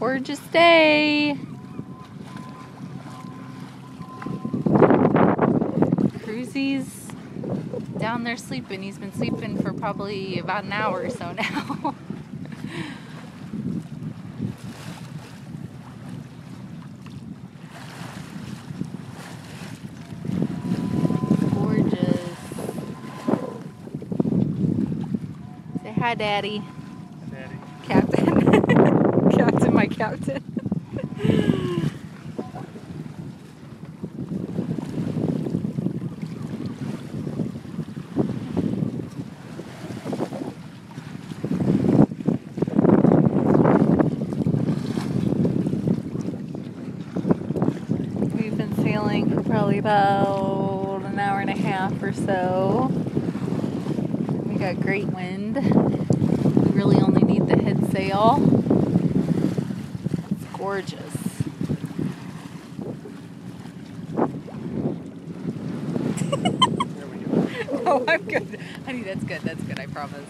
Gorgeous day. Cruzy's down there sleeping. He's been sleeping for probably about an hour or so now. Gorgeous. Say hi, Daddy. Hi, Daddy. Captain. Captain, my captain. We've been sailing for probably about an hour and a half or so. We got great wind. We really only need the head sail. It's gorgeous. There we go. Oh, I'm good. Honey, that's good. That's good, I promise.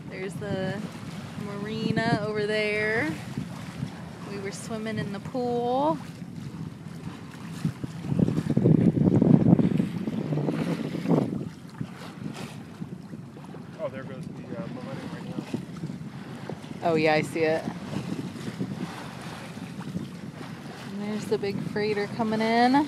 There's the marina over there. We were swimming in the pool. Oh, there goes the Millennium right now. Oh yeah, I see it. And there's the big freighter coming in.